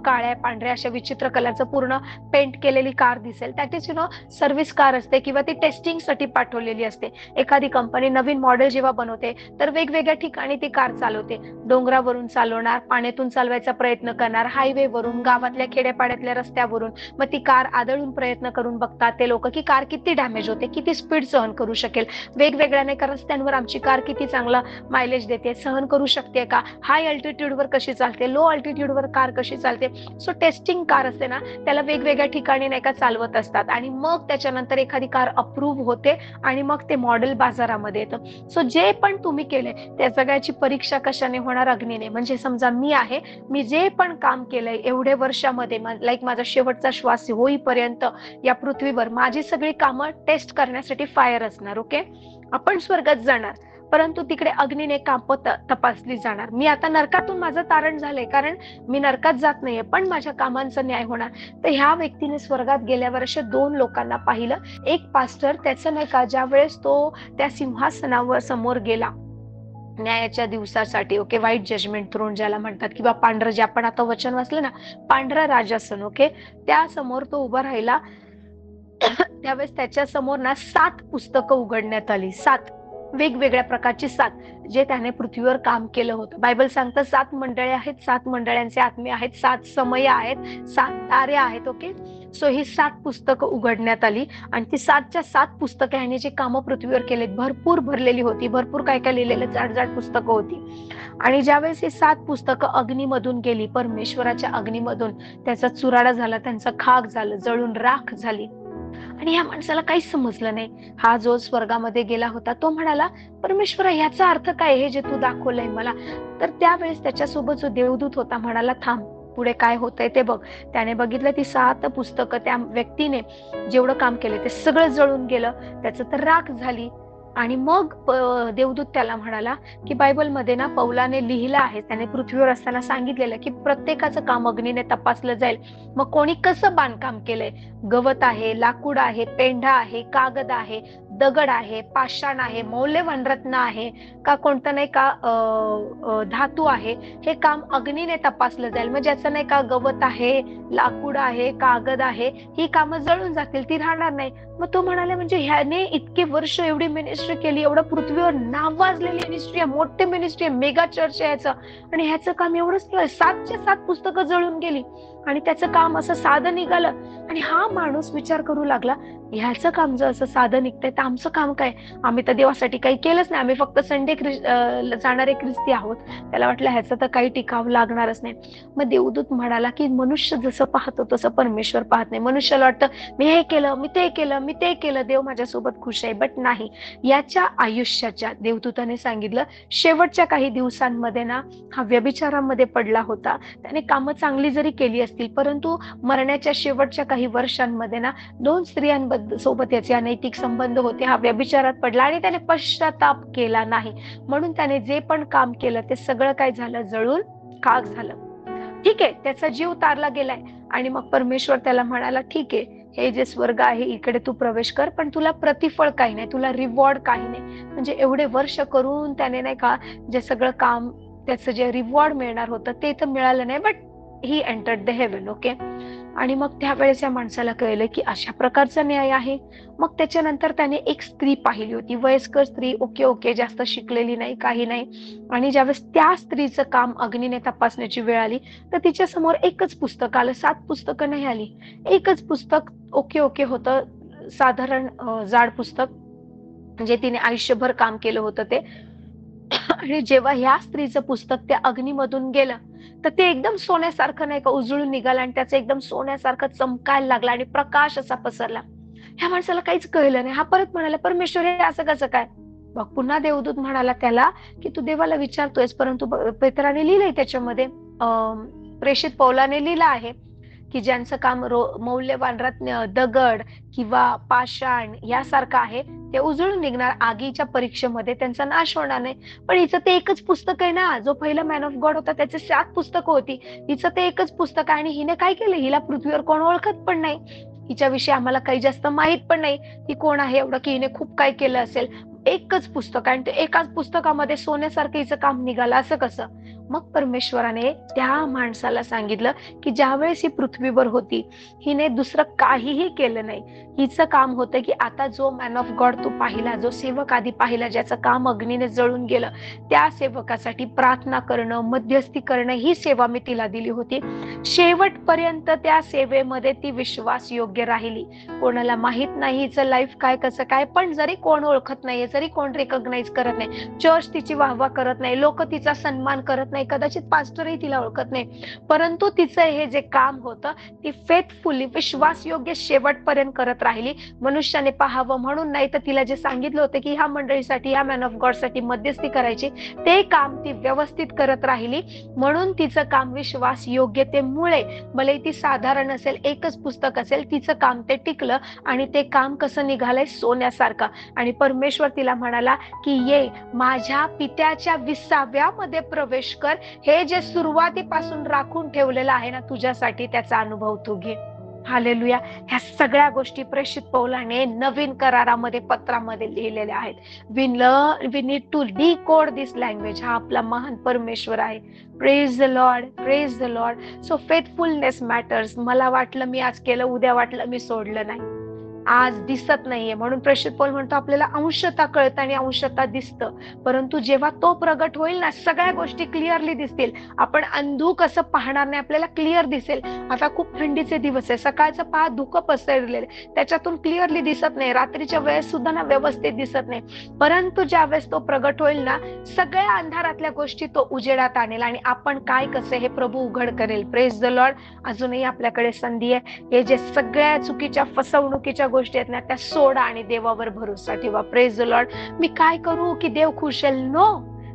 काळ्या पांढऱ्या अशा विचित्र कलरचं पूर्ण पेंट केलेली कार दिसेल, दॅट इज सर्व्हिस कार असते किंवा ती टेस्टिंग साठी पाठवलेली असते. एखादी कंपनी नवीन मॉडेल जेव्हा बनवते तर वेगवेगळ्या ठिकाणी ती कार चालवते. डोंगरावरून चालवणार, पाण्यातून चालवायचा प्रयत्न करणार, हायवेवरून, गावातल्या खेड्यापाड्यातल्या रस्त्यावरून. मग ती कार आदळून प्रयत्न करून बघतात ते लोक की कार किती डॅमेज होते, किती स्पीड सहन करू शकेल. वेगवेगळ्या नाही का रस्त्यांवर आमची कार किती चांगला मायलेज देते, सहन करू शकते का, हाय अल्टिट्यूडवर कशी चालते, लो अल्टिट्यूडवर कार कशी चालते. सो टेस्टिंग कार असते ना, त्याला वेगवेगळ्या ठिकाणी नाही का चालवत असतात आणि मग त्याच्यानंतर एखादी कार अप्रूव्ह होते आणि मग ते मॉडेल बाजारामध्ये येतं. सो जे पण तुम्ही केले त्या सगळ्याची परीक्षा कशाने होणार, अग्नीने. म्हणजे समजा मी आहे, मी जे पण काम केलंय एवढे वर्षामध्ये, लाईक माझा शेवटचा श्वास होईपर्यंत या पृथ्वीवर माझी सगळी कामं टेस्ट करण्यासाठी फायर असणार. ओके, आपण स्वर्गात जाणार परंतु तिकडे अग्नीने काम तपासली जाणार. मी आता नरकातून माझं तारण झालंय कारण मी नरकात जात नाहीये, पण माझ्या कामांचा न्याय होणार. तर ह्या व्यक्तीने स्वर्गात गेल्यावर अशा 2 लोकांना पाहिलं. एक पास्टर, त्याचं नाही का ज्या वेळेस तो त्या सिंहासनावर समोर गेला न्यायाच्या दिवसासाठी, ओके, व्हाईट जजमेंट थ्रोन ज्याला म्हणतात, किंवा पांढरं, जे आपण आता वचन वाचलं ना, पांढरा राजासन, ओके, त्या समोर तो उभा राहिला. त्यावेळेस त्याच्या समोर ना 7 पुस्तकं उघडण्यात आली. 7 वेगवेगळ्या प्रकारची, 7 जे त्याने पृथ्वीवर काम केलं होतं. बायबल सांगतं 7 मंडळे आहेत, 7 मंडळांचे आत्मे आहेत, 7 समय आहेत, 7 तारे आहेत. ओके, सो ही 7 पुस्तकं उघडण्यात आली आणि ती 7च्या 7 पुस्तकं ह्याने जे कामं पृथ्वीवर केले, भरपूर भरलेली होती, भरपूर काय काय लिहिलेलं, जाड पुस्तकं होती. आणि ज्यावेळेस ही 7 पुस्तकं अग्नीमधून गेली, परमेश्वराच्या अग्नीमधून, त्याचा चुराडा झाला, त्यांचा खाक झालं, जळून राख झाली. आणि ह्या माणसाला काहीच समजलं नाही. हा जो स्वर्गामध्ये गेला होता तो म्हणाला, परमेश्वरा ह्याचा अर्थ काय, हे जे तू दाखवलंय मला. तर त्यावेळेस त्याच्यासोबत जो देवदूत होता म्हणाला, थांब, पुढे काय होतंय ते बघ. त्याने बघितलं, ती 7 पुस्तकं त्या व्यक्तीने जेवढं काम केलं ते सगळं जळून गेलं, त्याचं तर राख झाली. आणि मग देवदूत त्याला म्हणाला की बायबलमध्ये ना पौलाने लिहिलं आहे, त्याने पृथ्वीवर असताना सांगितलेलं की प्रत्येकाचं काम अग्नीने तपासलं जाईल. मग कोणी कसं बांधकाम केलंय, गवत आहे, लाकूड आहे, पेंढा आहे, कागद आहे, दगड आहे, पाषाण आहे, मौल्यवान रत्न आहे का, कोणतं नाही का धातू आहे, हे काम अग्नीने तपासलं जाईल. मग ज्याचं नाही का गवत आहे, लाकूड आहे, कागद आहे, ही कामं जळून जातील, ती राहणार नाही. मग तो म्हणाले, म्हणजे ह्याने इतके वर्ष एवढी मिनिस्ट्री केली, एवढं पृथ्वीवर नावाजलेली मिनिस्ट्री आहे, मोठे मिनिस्ट्री आहे, मेगा चर्च आहे ह्याचं, आणि ह्याचं काम एवढंच केलं, 7च्या 7 पुस्तकं जळून गेली. आणि त्याचं काम असं साधं निघालं. आणि हा माणूस विचार करू लागला, ह्याचं काम जर असं साधं निघतंय तर आमचं काम काय? आम्ही तर देवासाठी काही केलंच नाही, आम्ही फक्त संडे जाणारे ख्रिस्ती आहोत. त्याला वाटलं ह्याचं तर काही टिकाव लागणारच नाही. मग देवदूत म्हणाला की मनुष्य जसं पाहतो तसं परमेश्वर पाहत नाही. मनुष्याला वाटतं मी हे केलं, मी ते केलं, मी ते केलं, देव माझ्यासोबत खुश आहे. बट नाही, याच्या आयुष्याच्या, देवदूताने सांगितलं, शेवटच्या काही दिवसांमध्ये ना हा व्यभिचारामध्ये पडला होता. त्याने कामं चांगली जरी केली असतील, परंतु मरण्याच्या शेवटच्या काही वर्षांमध्ये ना 2 स्त्रियांसोबत याचे अनैतिक संबंध होते. हा व्यभिचारात पडला आणि त्याने पश्चाताप केला नाही. म्हणून त्याने जे पण काम केलं ते सगळं काय झालं, जळून खाक झालं. ठीक आहे, त्याचा जीव तारला गेलाय. आणि मग परमेश्वर त्याला म्हणाला, ठीक आहे, हे जे स्वर्ग आहे इकडे तू प्रवेश कर, पण तुला प्रतिफळ काही नाही, तुला रिवॉर्ड काही नाही. म्हणजे एवढे वर्ष करून त्याने नाही का जे सगळं काम, त्याचं जे रिवॉर्ड मिळणार होतं ते तर मिळालं नाही, but he entered the haven. Okay. आणि मग त्यावेळेस या माणसाला कळलं की अशा प्रकारचा न्याय आहे. मग त्याच्यानंतर त्याने एक स्त्री पाहिली होती, वयस्कर स्त्री, ओके ओके, जास्त शिकलेली नाही, काही नाही. आणि ज्यावेळेस त्या स्त्रीचं काम अग्नीने तपासण्याची वेळ आली, तर तिच्या समोर एकच पुस्तक आलं, 7 पुस्तकं नाही आली. एकच पुस्तक ओके ओके होतं, साधारण जाड पुस्तक, म्हणजे तिने आयुष्यभर काम केलं होतं ते. आणि जेव्हा ह्या स्त्रीचं पुस्तक त्या अग्नीमधून गेलं, तर ते एकदम सोन्यासारखं नाही का उजळून निघालं आणि त्याचं एकदम सोन्यासारखं चमकायला लागला आणि प्रकाश असा पसरला. ह्या माणसाला काहीच कळलं नाही. हा परत म्हणाला, परमेश्वर हे असं कसं काय? मग पुन्हा देवदूत म्हणाला त्याला की तू देवाला विचारतोयस, परंतु पेत्राने लिहिलंय त्याच्यामध्ये, प्रेषित पौलाने लिहिलं आहे की ज्यांचं काम मौल्यवान रत्न, दगड किंवा पाषाण यासारखं आहे, ते उजळून निघणार आगीच्या परीक्षेमध्ये, त्यांचा नाश होणार नाही. पण हिचं ते एकच पुस्तक आहे ना, जो पहिला मॅन ऑफ गॉड होता त्याचे 7 पुस्तकं होती, हिचं ते एकच पुस्तक आहे. आणि हिने काय केलं, हिला पृथ्वीवर कोण ओळखत पण नाही, हिच्याविषयी आम्हाला काही जास्त माहित पण नाही, ही कोण आहे एवढं की हिने खूप काय केलं असेल. एकच पुस्तक आणि ते एकाच पुस्तकामध्ये सोन्यासारखं हिचं काम निघालं, असं कसं? मग परमेश्वराने त्या माणसाला सांगितलं की ज्यावेळेस ही पृथ्वीवर होती, हिने दुसरं काहीही केलं नाही. हिचं काम होतं की आता जो मॅन ऑफ गॉड तू पाहिला, जो सेवक आधी पाहिला, ज्याचं काम अग्नीने जळून गेलं, त्या सेवकासाठी प्रार्थना करणं, मध्यस्थी करणं, ही सेवा मी तिला दिली होती. शेवटपर्यंत त्या सेवेमध्ये ती विश्वास योग्य राहिली. कोणाला माहित नाही हिचं लाईफ काय कसं काय, पण जरी कोण ओळखत नाहीये, जरी कोण रिकॉग्नाइज करत नाही, चर्च तिची वाहवा करत नाही, लोक तिचा सन्मान करत नाही, कदाचित पास्टरही तिला ओळखत नाही, परंतु तिचं हे जे काम होतं ती फेथफुली, विश्वास योग्य शेवटपर्यंत करत राहिली. मनुष्याने पाहावं म्हणून नाही, तर तिला जे सांगितलं होतं की ह्या मंडळीसाठी, ह्या मॅन ऑफ गॉड साठी मध्यस्थी करायची, ते काम ती व्यवस्थित करत राहिली. म्हणून तिचं काम विश्वास योग्यतेमुळे, भले ती साधारण असेल, एकच पुस्तक असेल, तिचं काम ते टिकलं. आणि ते काम कसं निघालंय, सोन्यासारखं. आणि परमेश्वर तिला म्हणाला की ये माझ्या पित्याच्या विसाव्यामध्ये प्रवेश कर. हे जे सुरुवातीपासून राखून ठेवलेलं आहे ना तुझ्यासाठी, त्याचा अनुभव तू घे. हालेलुया. ह्या सगळ्या गोष्टी प्रेषित पौलाने नवीन करारामध्ये, पत्रामध्ये लिहिलेल्या आहेत. We need to decode this language. हा आपला महान परमेश्वर आहे. Praise the Lord, praise the Lord. So faithfulness matters. मला वाटलं मी आज केलं, उद्या वाटलं मी सोडलं, नाही. आज दिसत नाहीये, म्हणून प्रेषित पौल म्हणतो आपल्याला अंशतः कळतं आणि अंशतः दिसतं. परंतु जेव्हा तो प्रगट होईल ना, सगळ्या गोष्टी क्लिअरली दिसतील. आपण अंधुक असं पाहणार नाही, आपल्याला क्लिअर दिसेल. आता खूप थंडीचे दिवस आहे, सकाळचं पहा धुकं पसरलेलं, त्याच्यातून क्लिअरली दिसत नाही, रात्रीच्या वेळेस सुद्धा ना व्यवस्थित दिसत नाही. परंतु ज्यावेळेस तो प्रगट होईल ना, सगळ्या अंधारातल्या गोष्टी तो उजेडात आणेल आणि आपण काय कसं हे प्रभू उघड करेल. Praise the Lord. अजूनही आपल्याकडे संधी आहे. हे जे सगळ्या चुकीच्या, फसवणुकीच्या गोष्टी आहेत ना, त्या सोडा आणि देवावर भरोसा ठेवा. Praise the Lord. मी काय करू की देव खुश होईल? नो,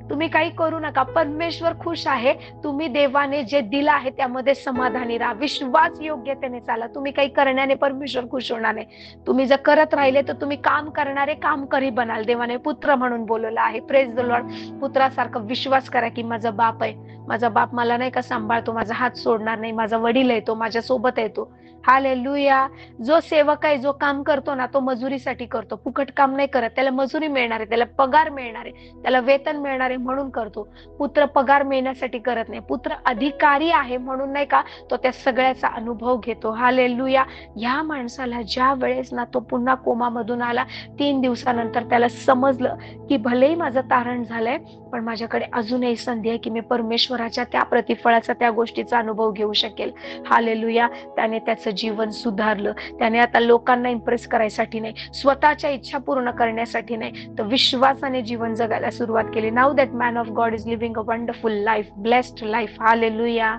तुम्ही काही करू नका. परमेश्वर खुश आहे. तुम्ही देवाने जे दिलं आहे त्यामध्ये समाधानी राहा, विश्वास योग्यतेने चाला. तुम्ही काही करण्याने परमेश्वर खुश होणार नाही. तुम्ही जर करत राहिले तर तुम्ही काम करणारे कामकरी बनाल. देवाने पुत्र म्हणून बोलवलं आहे. Praise the Lord. पुत्रासारखं विश्वास करा की माझा बाप आहे, माझा बाप मला नाही का सांभाळतो, माझा हात सोडणार नाही, माझा वडील आहे, तो माझ्या सोबत आहे. तो हालेलुया. जो सेवक आहे, जो काम करतो ना, तो मजुरीसाठी करतो, फुकट काम नाही करत. त्याला मजुरी मिळणार आहे, त्याला पगार मिळणार आहे, त्याला वेतन मिळणार आहे. म्हणून करतो. पुत्र पगार मिळण्यासाठी करत नाही. पुत्र अधिकारी आहे म्हणून नाही का तो त्या सगळ्याचा अनुभव घेतो. हालेलुया. ह्या माणसाला ज्या वेळेस ना तो पुन्हा कोमामधून आला, 3 दिवसानंतर त्याला समजलं की भलेही माझं तारण झालंय, पण माझ्याकडे अजूनही संधी आहे की मी परमेश्वराच्या त्या प्रतिफळाचा, त्या गोष्टीचा अनुभव घेऊ शकेल. हालेलुया. त्याने त्याचं जीवन सुधारलं. त्याने आता लोकांना इम्प्रेस करायसाठी नाही, स्वतःच्या इच्छा पूर्ण करण्यासाठी नाही, तर विश्वासाने जीवन जगायला सुरुवात केली. Now that man of God is living a wonderful life, blessed life. Hallelujah.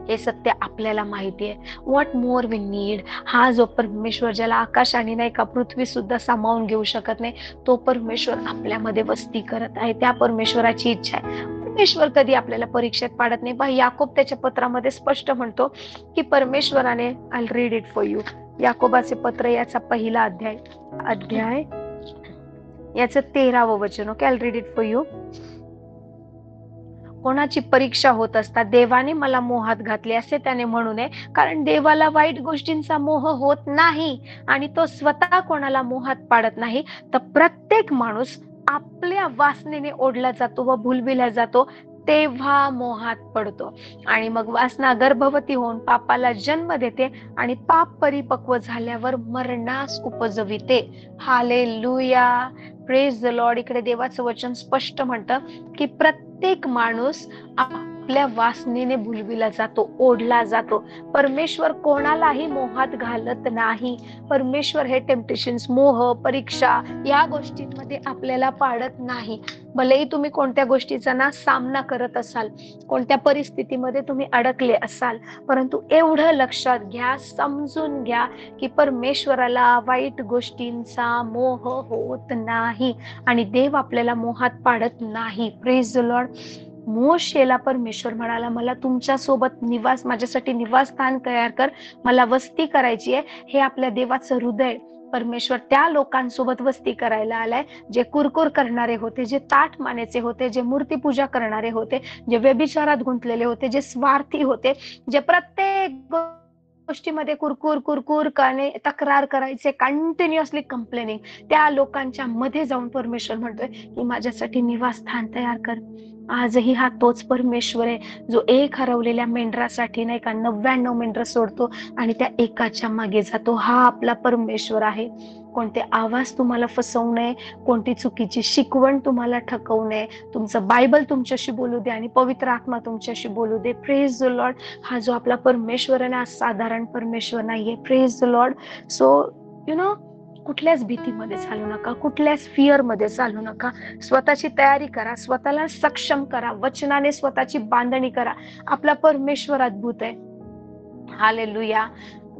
हे सत्य आपल्याला माहिती आहे. What more we need. हा जो परमेश्वर, ज्याला आकाश आणि नाही का पृथ्वी सुद्धा सामावून घेऊ शकत नाही, तो परमेश्वर आपल्यामध्ये वस्ती करत आहे. त्या परमेश्वराची इच्छा आहे. परमेश्वर कधी आपल्याला परीक्षेत पाडत नाही. पहा, याकोब त्याच्या पत्रामध्ये स्पष्ट म्हणतो की परमेश्वराने, I read it for you. याकोबाचे पत्र याचा पहिला अध्याय याचं 13वं वचन. Okay, I read it for you. कोणाची परीक्षा होत असता देवाने मला मोहात घातले असे त्याने म्हणू नये, कारण देवाला वाईट गोष्टींचा मोह होत नाही आणि तो स्वतः कोणाला मोहात पाडत नाही. तर प्रत्येक माणूस आपल्या वासनेने ओढला जातो व भुलविला जातो, तेव्हा मोहात पडतो आणि मग वासना गर्भवती होऊन पापाला जन्म देते आणि पाप परिपक्व झाल्यावर मरणास उपजविते. हालेलुया. Praise the Lord. इकडे देवाचं वचन स्पष्ट म्हणतं की प्रत्येक माणूस आपल्या वासनेने भुलविला जातो, ओढला जातो. परमेश्वर कोणालाही मोहात घालत नाही. परमेश्वर हे टेम्पटेशन्स, मोह, परीक्षा या गोष्टींमध्ये आपल्याला पाडत नाही. भलेही तुम्ही कोणत्या गोष्टीचा ना सामना करत असाल, कोणत्या परिस्थितीमध्ये तुम्ही अडकले असाल, परंतु एवढं लक्षात घ्या, समजून घ्या की परमेश्वराला वाईट गोष्टींचा मोह होत नाही आणि देव आपल्याला मोहात पाडत नाही. Praise the Lord. मोशेला परमेश्वर म्हणाला, मला तुमच्या सोबत माझ्यासाठी निवासस्थान तयार कर, मला वस्ती करायची आहे. हे आपल्या देवाचं हृदय. परमेश्वर त्या लोकांसोबत वस्ती करायला आलाय जे कुरकुर करणारे होते, जे ताठ मानेचे होते, जे मूर्तीपूजा करणारे होते, जे व्यभिचारात गुंतलेले होते, जे स्वार्थी होते, जे प्रत्येक गोष्टीमध्ये कुरकुर कुरकुर करणे, तक्रार करायचे, कंटिन्युअसली कंप्लेनिंग, त्या लोकांच्या मध्ये जाऊन परमेश्वर म्हणतोय की माझ्यासाठी निवासस्थान तयार कर. आजही हा तोच परमेश्वर आहे जो एक हरवलेल्या मेंढरासाठी नाही का 99 मेंढर सोडतो आणि त्या एकाच्या मागे जातो. हा आपला परमेश्वर आहे. कोणते आवाज तुम्हाला फसवू नये, कोणती चुकीची शिकवण तुम्हाला ठकवू नये. तुमचं बायबल तुमच्याशी बोलू दे आणि पवित्र आत्मा तुमच्याशी बोलू दे. Praise the Lord. हा जो आपला परमेश्वर आहे ना, साधारण परमेश्वर नाहीये. Praise the Lord. So you know, कुठल्याच भीतीमध्ये चालू नका, कुठल्याच फिअर मध्ये चालू नका. स्वतःची तयारी करा, स्वतःला सक्षम करा, वचनाने स्वतःची बांधणी करा. आपला परमेश्वर अद्भुत आहे. Hallelujah.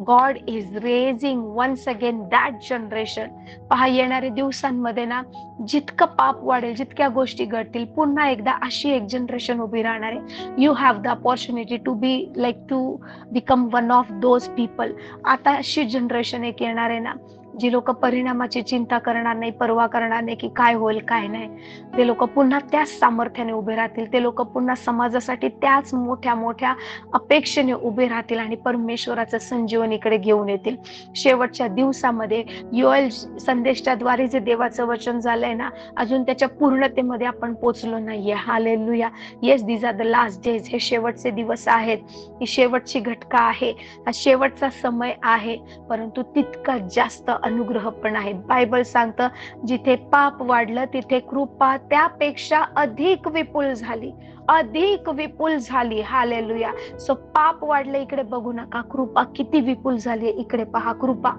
God is raising once again that generation. पहा, येणाऱ्या दिवसांमध्ये ना जितकं पाप वाढेल, जितक्या गोष्टी घडतील, पुन्हा एकदा अशी एक जनरेशन उभी राहणार आहे. You have the opportunity to be like to become one of those people. आता अशी जनरेशन एक येणार आहे ना, जी लोक परिणामाची चिंता करणार नाही, पर्वा करणार नाही की काय होईल काय नाही. ते लोक पुन्हा त्याच सामर्थ्याने उभे राहतील. ते लोक पुन्हा समाजासाठी त्याच मोठ्या मोठ्या अपेक्षेने उभे राहतील आणि परमेश्वराचं संजीवनीकडे घेऊन येतील. शेवटच्या दिवसामध्ये योएल संदेशाद्वारे जे देवाचं वचन झालंय ना, अजून त्याच्या पूर्णतेमध्ये आपण पोहोचलो नाहीये. Hallelujah. Yes, these are the last days. हे शेवटचे दिवस आहेत, ही शेवटची घटका आहे, हा शेवटचा समय आहे, परंतु तितका जास्त अनुग्रह पण आहेत. बायबल सांगतं, जिथे पाप वाढलं तिथे कृपा त्यापेक्षा अधिक विपुल झाली, अधिक विपुल झाली. हालेलुया. सो पाप वाढलं इकडे बघू नका, कृपा किती विपुल झाली इकडे पहा. कृपा,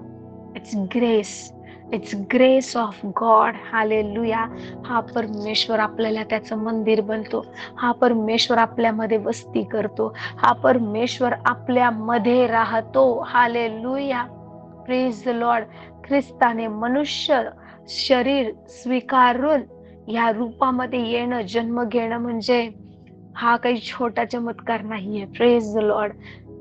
it's grace, it's grace of God. Hallelujah. हा परमेश्वर आपल्याला त्याचं मंदिर बनतो. हा परमेश्वर आपल्यामध्ये वस्ती करतो. हा परमेश्वर आपल्यामध्ये राहतो. हालेलुया. Praise the Lord. ख्रिस्ताने मनुष्य शरीर स्वीकारून या रूपामध्ये येणं, जन्म घेणं म्हणजे हा काही छोटा चमत्कार नाहीये. Praise the Lord.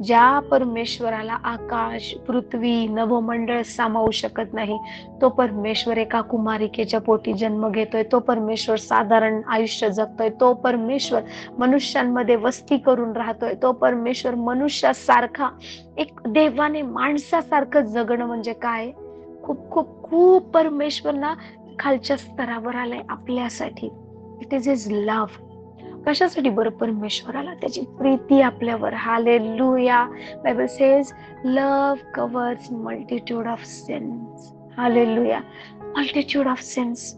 ज्या परमेश्वराला आकाश, पृथ्वी, नभोमंडळ सामावू शकत नाही, तो परमेश्वर एका कुमारिकेच्या पोटी जन्म घेतोय. तो परमेश्वर साधारण आयुष्य जगतोय. तो परमेश्वर मनुष्यांमध्ये वस्ती करून राहतोय. तो परमेश्वर मनुष्यासारखा, एक देवाने माणसासारखं जगणं म्हणजे काय, खूप खूप खूप परमेश्वर ना खालच्या स्तरावर आलाय आपल्यासाठी. It is his love. कशासाठी बरं? परमेश्वराला त्याची प्रीती आपल्यावर. Hallelujah. Bible says love covers multitude of sins. Hallelujah. Multitude of sins.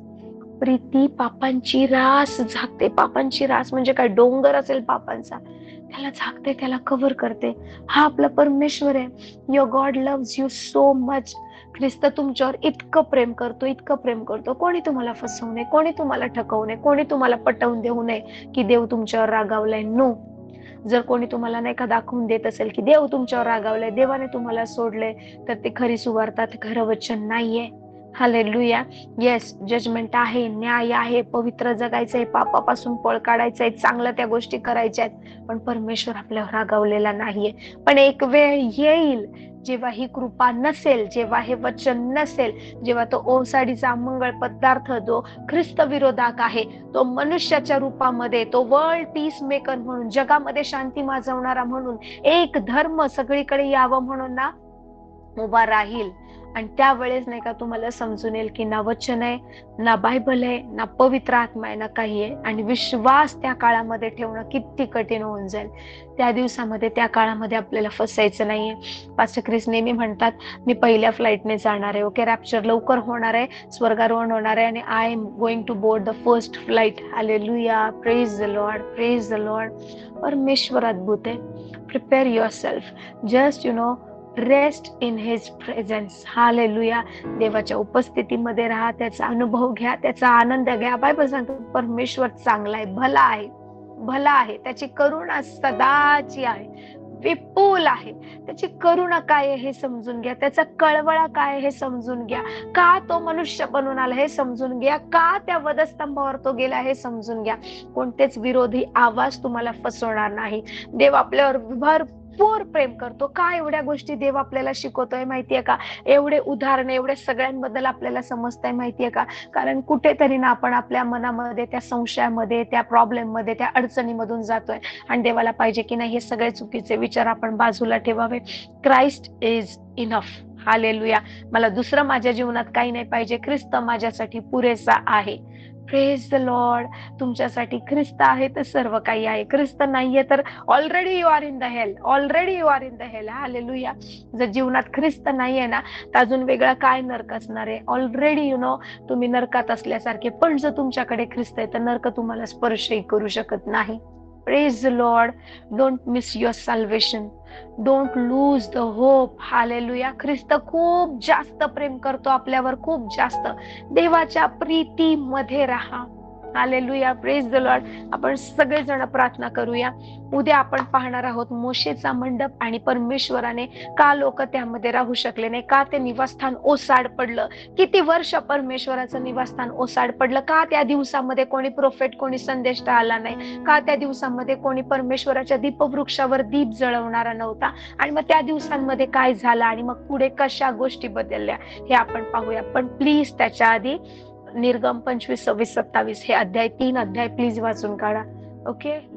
प्रीती पापांची रास झाकते. पापांची रास म्हणजे काय? डोंगर असेल पापांचा, त्याला झाकते, त्याला कव्हर करते. हा आपला परमेश्वर आहे. Your God loves you so much. Christ तुमच्यावर इतकं प्रेम करतो, इतकं प्रेम करतो. कोणी तुम्हाला फसवू नये, कोणी तुम्हाला ठकवू नये, कोणी तुम्हाला पटवून देऊ नये की देव तुमच्यावर रागावलाय. नो. जर कोणी तुम्हाला नाही का दाखवून देत असेल की देव तुमच्यावर रागावलाय, देवाने तुम्हाला सोडलंय, तर ते खरी सुवार्ता, खरं वचन नाहीये. हालेलुया. येस, जजमेंट आहे, न्याय आहे, पवित्र जगायचंय, पापापासून पळ काढायचंय, चांगलं त्या गोष्टी करायच्या आहेत. पण परमेश्वर आपल्यावर रागावलेला नाहीये. पण एक वेळ येईल जेव्हा ही कृपा नसेल, जेव्हा हे वचन नसेल, जेव्हा तो ओसाडीचा मंगळ पदार्थ जो ख्रिस्त विरोधाक आहे, तो मनुष्याच्या रूपामध्ये, तो वर्ल्ड पीस मेकर म्हणून, जगामध्ये शांती माजवणारा म्हणून, एक धर्म सगळीकडे यावं म्हणून ना उभा राहील. आणि त्यावेळेस नाही का तुम्हाला समजून येईल की ना वचन आहे, ना बायबल आहे, ना पवित्र आत्मा आहे, ना काही आहे. आणि विश्वास त्या काळामध्ये ठेवणं किती कठीण होऊन जाईल. त्या दिवसामध्ये, त्या काळामध्ये आपल्याला फसायचं नाहीये. पास्टर ख्रिस नेहमी म्हणतात, मी पहिल्या फ्लाईटने जाणार आहे. ओके, रॅप्चर लवकर होणार आहे, स्वर्गारोहण होणार आहे, आणि I am going to board the first flight. Hallelujah. Praise the Lord, praise the Lord. परमेश्वर अद्भुत आहे. Prepare yourself. Just rest in his presence. Hallelujah. देवाच्या उपस्थितीमध्ये राहा, त्याचा अनुभव घ्या, त्याचा आनंद घ्या. बायबल सांगतो परमेश्वर चांगला आहे, भला आहे, भला आहे. त्याची करुणा सदाची आहे, विपुल आहे. त्याची करुणा काय आहे हे समजून घ्या, त्याचा कळवळा काय आहे हे समजून घ्या, का तो मनुष्य बनून आला हे समजून घ्या, का त्या वधस्तंभावर तो गेला हे समजून घ्या. कोणतेच विरोधी आवाज तुम्हाला फसवणार नाही. देव आपल्यावर भरपूर प्रेम करतो. का एवढ्या गोष्टी देव आपल्याला शिकवतोय माहितीये का? एवढे उदाहरण, एवढे सगळ्यांबद्दल आपल्याला समजताय माहितीये का? कारण कुठेतरी ना आपण आपल्या मनामध्ये त्या संशयामध्ये, त्या प्रॉब्लेम मध्ये, त्या अडचणीमधून जातोय. आणि देवाला पाहिजे की नाही हे सगळे चुकीचे विचार आपण बाजूला ठेवावे. Christ is enough. हालेलुया. मला दुसरं माझ्या जीवनात काही नाही पाहिजे, ख्रिस्त माझ्यासाठी पुरेसा आहे. Praise the Lord. तुमच्यासाठी ख्रिस्त आहे तर सर्व काही आहे. ख्रिस्त नाहीये तर already you are in the hell. Already you are in the hell. Hallelujah. जर जीवनात ख्रिस्त नाहीये ना, तर अजून वेगळा काय नरक असणार आहे? ऑलरेडी तुम्ही नरकात असल्यासारखे. पण जर तुमच्याकडे ख्रिस्त आहे तर नरक तुम्हाला स्पर्शही करू शकत नाही. Praise the Lord. Don't miss your salvation. Don't lose the hope. Hallelujah. Christ खूप जास्त प्रेम करतो आपल्यावर, खूप जास्त. देवाच्या प्रीतीमध्ये राहा. हालेलुया. Praise the Lord. आपण सगळेजण प्रार्थना करूया. उद्या आपण पाहणार आहोत मोशेचा मंडप आणि परमेश्वराने का लोक त्यामध्ये राहू शकले नाही, का ते निवासस्थान ओसाड पडलं, किती वर्ष परमेश्वराचं निवासस्थान ओसाड पडलं, का त्या दिवसामध्ये कोणी प्रोफेट, कोणी संदेश आला नाही, का त्या दिवसामध्ये कोणी परमेश्वराच्या दीपवृक्षावर दीप जळवणारा नव्हता, आणि मग त्या दिवसांमध्ये काय झालं आणि मग पुढे कशा गोष्टी बदलल्या हे आपण पाहूया. पण प्लीज त्याच्या आधी निर्गम 25, 26, 27 हे अध्याय 3 अध्याय प्लीज वाचून काढा. ओके.